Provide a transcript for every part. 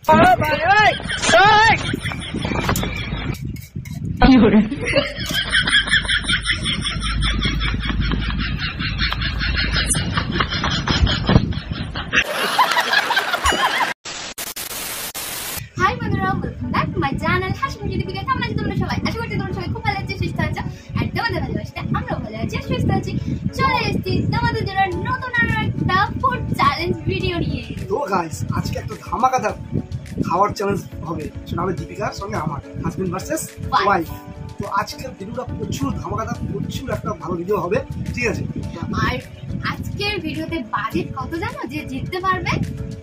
High বন্ধুরা, welcome back to my channel Hasimukhi Deepika. কেমন আছো তোমরা সবাই? আশা করছি তোমরা সবাই খুব ভালো আছো, সুস্থ আছো। আর তোমাদের ভালোবাসতে আমরাও ভালো আছি, সুস্থ আছি। চলে এসেছি তোমাদের জন্য নতুন আরো একটা ফুড চ্যালেঞ্জ ভিডিও নিয়ে। তো গাইস, আজকে একটা ধামাকাদার খাওয়ার চ্যালেঞ্জ হবে, সেটা হবে দীপিকার সঙ্গে আমার হাজবেন্ড ভার্সেস ওয়াইফ। তো আজকের ভিডিওটা প্রচুর ধামাকাদার, প্রচুর একটা ভালো ভিডিও হবে, ঠিক আছে? আর আজকের ভিডিওতে বাজেট কত জানো যে জিততে পারবে?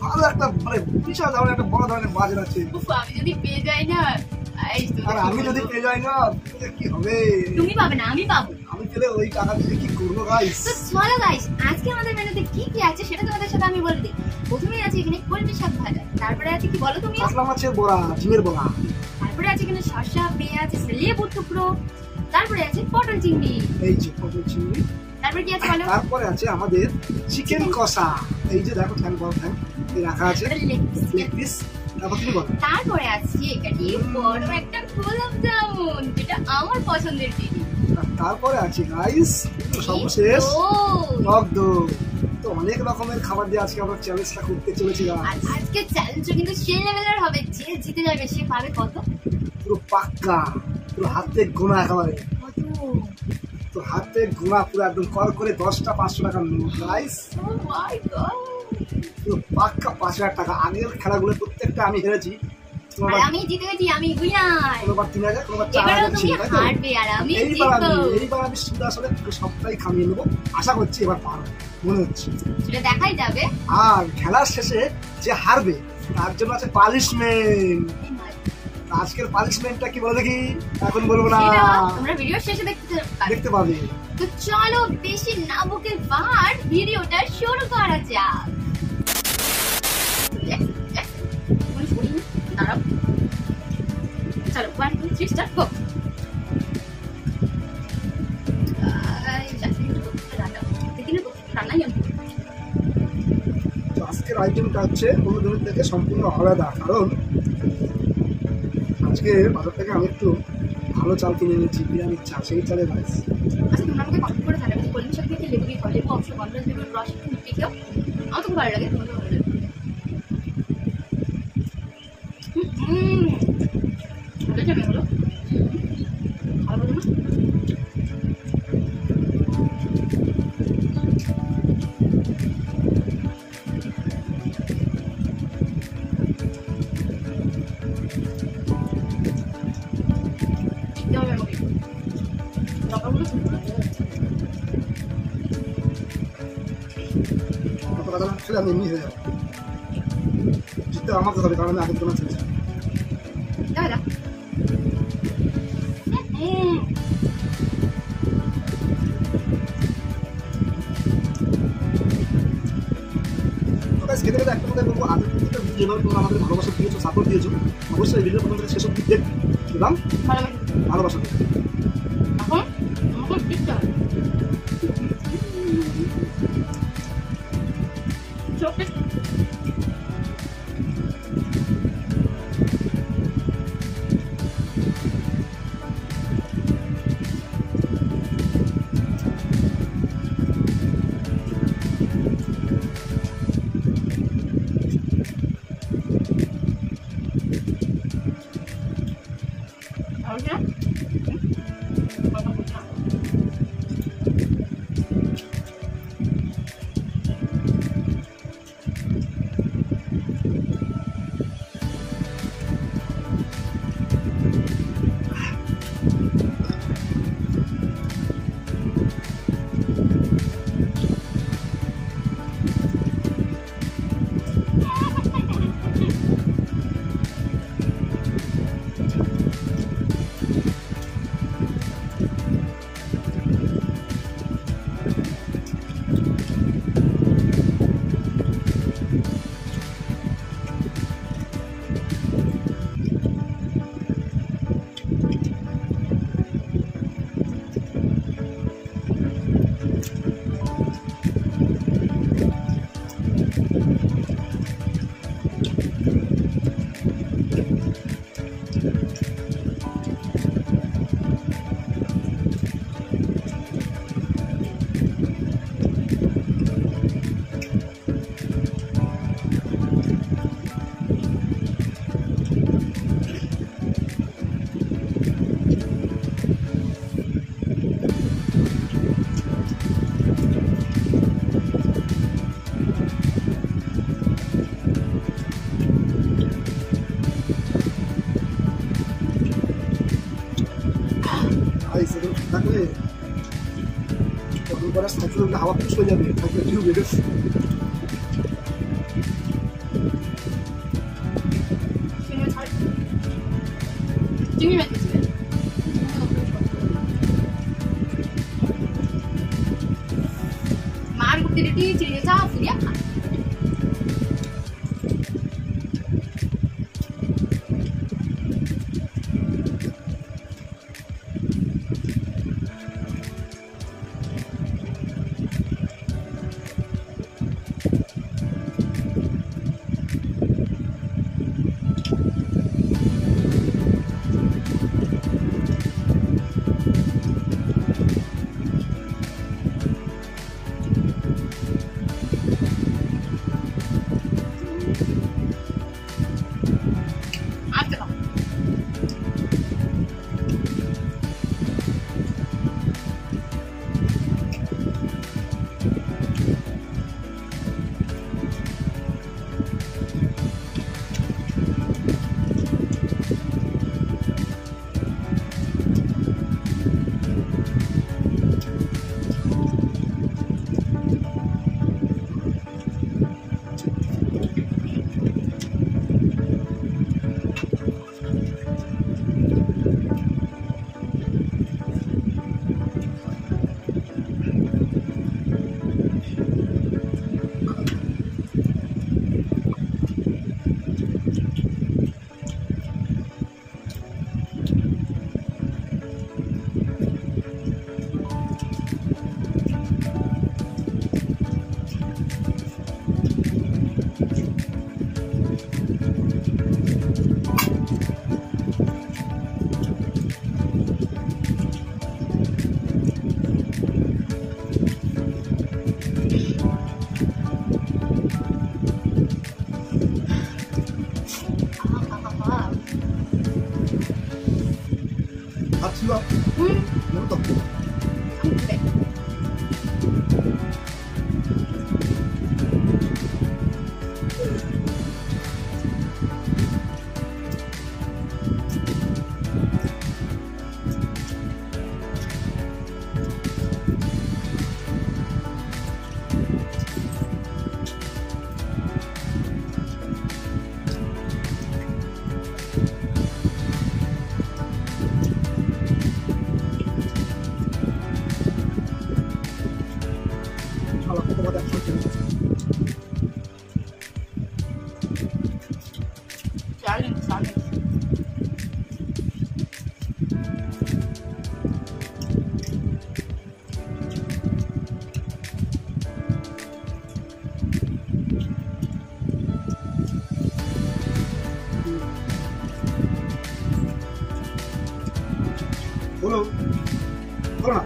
ভালো একটা মানে বিশাল ধরনের একটা বড় ধরনের বাজেট আছে। আমি যদি পেয়ে যাই না, আর আমি যদি পেয়ে যাই না, কি হবে? তুমি পাবে না, আমি পাবো। আমি পেলে ওই টাকা দিয়ে কি করবো গাইস? তো চলো গাইস, আজকে আমাদের মেনুতে কি কি আছে সেটা তোমাদের সাথে আমি বলে দিই। প্রথমেই আছে এখানে কলমি শাক ভাজা, তারপরে আছে কি বলো তুমি? কাতলা মাছের বড়া, ডিমের বড়া, তারপরে আছে এখানে শসা, পেঁয়াজ, লেবুর টুকরো, তারপরে আছে পটল চিংড়ি, এই যে পটল চিংড়ি, তারপরে কি আছে বলো? তারপরে আছে আমাদের চিকেন কষা, এই যে দেখো ঠ্যাং বড় ঠ্যাং এই রাখা আছে, লেগ পিস। তারপর তুমি বলো। তারপরে আছে এখানে বড় একটা গোলাপ জামুন, যেটা আমার পছন্দের জিনিস। তারপরে আছে গাইস সর্বশেষ টক দই। তো অনেক রকমের খাবার দিয়ে আজকে আমরা চ্যালেঞ্জটা করতে চলেছি। আর আজকে চ্যালেঞ্জটা কিন্তু সেই লেভেলের হবে, যে জিতে যাবে সে পাবে কত? পুরো পাক্কা, পুরো হাতে গোনা একেবারে। তো হাতে গোনা পুরো একদম কল করে 10টা 500 টাকা নোট গাইস। ও মাই গড, পুরো পাক্কা 5000 টাকা। আগের খেলাগুলো প্রত্যেকটা আমি হেরেছি, আমি জিতে গেছি, আমি উইনার। কোনোবার 3000, কোনোবার 4000 ছিল, তাই তো? হারবে আর আমি এইবার আমি শুধু আসলে সবটাই খামিয়ে নেবো, আশা করছি এবার পারবো, মনে হচ্ছে। সেটা দেখাই যাবে। আর খেলার শেষে যে হারবে তার জন্য আছে পানিশমেন্ট। আজকের পানিশমেন্টটা কি বলো দেখি? এখন বলবো না, তোমরা ভিডিও শেষে দেখতে পাবে। তো চলো বেশি না বকে বার ভিডিওটা শুরু করা যাক। চলো 1 2 3 স্টার্ট গো। আজকের আইটেমটা হচ্ছে অন্যদিনের থেকে সম্পূর্ণ আলাদা, কারণ আজকে বাজার থেকে আমি একটু ভালো চাল কিনে এনেছি, বিরিয়ানির চাল, সেই চালের রাইস। আচ্ছা, তোমরা আমাকে কমেন্ট করে জানাবে কলমি শাক থেকে লেবু দিয়ে খাও, লেবু অবশ্যই গন্ধরাজ লেবুর রস একটু খেও, আমার তো খুব ভালো লাগে, তোমাদের ভালো লাগে। হলো ভালো বলো না? খেলে আমি এমনি হয়ে যাবো, জিততে আমাকে হবে, কারণ আমি আগের দোকান ছেড়েছি। খেতে খেতে একটা কথা বলবো, আগের প্রত্যেকটা ভিডিও তোমরা আমাদের ভালোবাসা দিয়েছো, সাপোর্ট দিয়েছো, অবশ্যই ভিডিও প্রথম থেকে শেষ অব্দি দেখবে এবং ভালোবাসা দেবে। থাকলে কত করে সাইকেল হাওয়া পুশ হয়ে যাবে, সাইকেল টিউব বেরো। চিংড়ি মাছ দিয়েছিলে মার কুর্তি রেটি চিংড়ি চা ফুরিয়া খা ভাবছিল তো তোমাদের বলো বলো না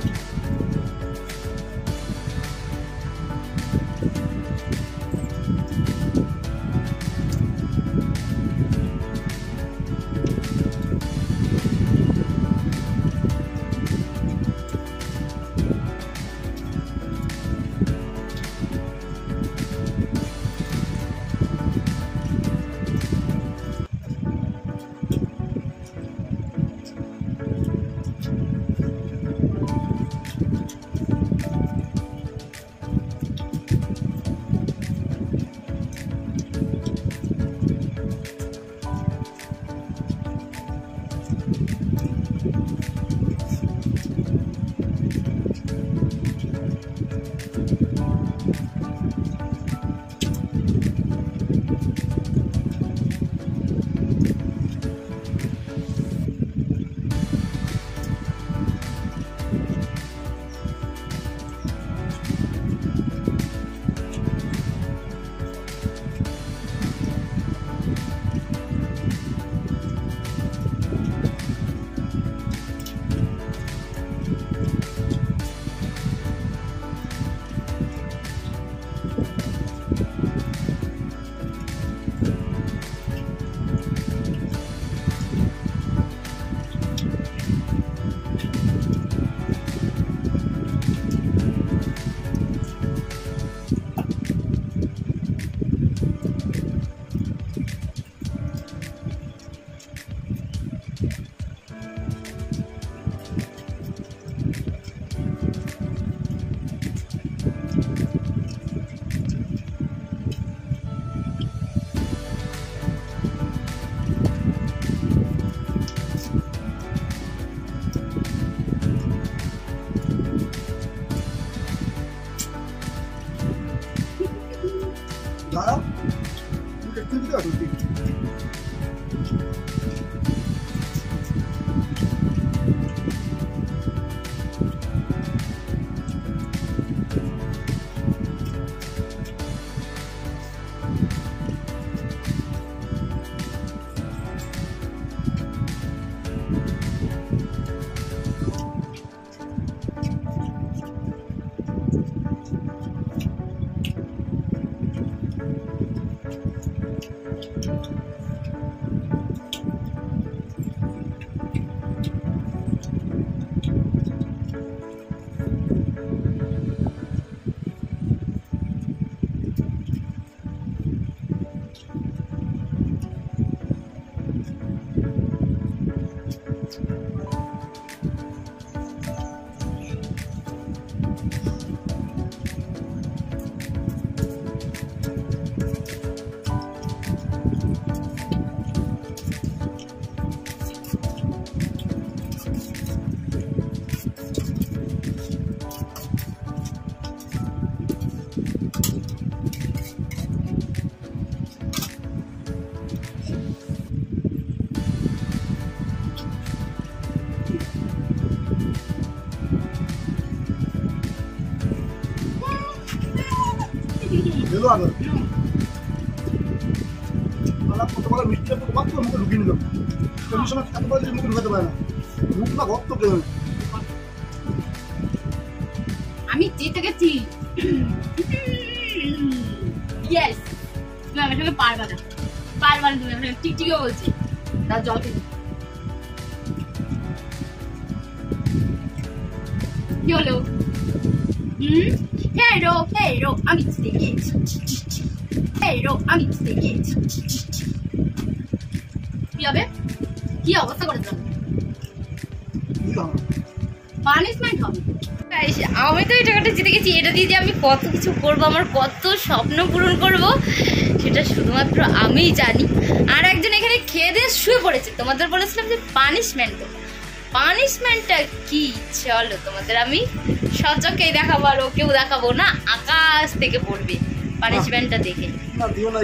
খেলো আগে আলাপ করতে পারে মিষ্টিটা তো মাত্র মুখে ঢুকিয়ে নিল কোনো সময় এত বড় জিনিস মুখে ঢুকাতে পারে না মুখ না ভক্ত কেউ আমি জিতে গেছি ইয়েস তুমি আমার সঙ্গে পারবা না তুমি আমার সঙ্গে টিকটিকিও বলছি তার জল খেতে কি হলো হেরো আমি জিতে গেছি কি হবে কি অবস্থা করেছ পানিশমেন্ট হবে আমি তো এই টাকাটা জিতে গেছি এটা দিয়ে যে আমি কত কিছু করব আমার কত স্বপ্ন পূরণ করব সেটা শুধুমাত্র আমিই জানি আর একজন এখানে খেয়ে দিয়ে শুয়ে পড়েছে তোমাদের বলেছিলাম যে পানিশমেন্টটা কি চলো তোমাদের আমি সচকেই দেখাবো আর ওকেও দেখাবো না আকাশ থেকে পড়বে পানিশমেন্টটা দেখে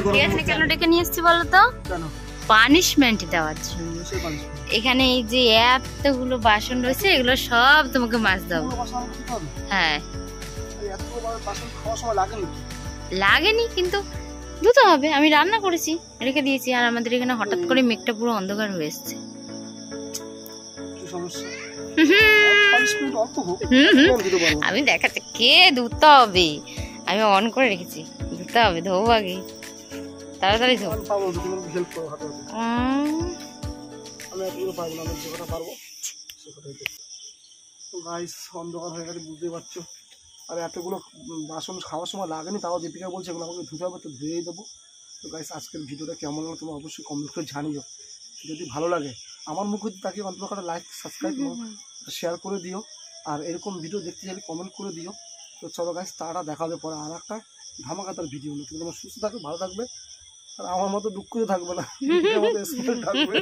ঠিক আছে কেন ডেকে নিয়ে এসছি বলো তো পানিশমেন্ট দেওয়ার জন্য এখানে এই যে এতগুলো বাসন রয়েছে এগুলো সব তোমাকে মাজতে হবে হ্যাঁ লাগেনি কিন্তু ধুতে হবে আমি রান্না করেছি রেখে দিয়েছি আর আমাদের এখানে হঠাৎ করে মেঘটা পুরো অন্ধকার হয়ে এসছে আমি দেখাচ্ছি কে ধুতে হবে আমি অন করে রেখেছি ধুতে হবে ধোবো আগে তাড়াতাড়ি ধোবো অন্ধকার হয়ে গেছে বুঝতে পারছো আর এতগুলো বাসন খাওয়ার সময় লাগেনি তাও দীপিকা বলছে এগুলো আমাকে ধুতে হবে তো ধুয়েই দেবো তো গাইস আজকের ভিডিওটা কেমন লাগলো তোমরা অবশ্যই কমেন্ট করে জানিও যদি ভালো লাগে আমার মুখে তাকে অন্তত একটা লাইক সাবস্ক্রাইব শেয়ার করে দিও আর এরকম ভিডিও দেখতে চাইলে কমেন্ট করে দিও তো চলো গাইস তারা দেখা হবে পরে আর একটা ধামাকাতার ভিডিও নিয়ে তুমি তোমার সুস্থ থাকবে ভালো থাকবে আর আমার মতো দুঃখ থাকবে না থাকবে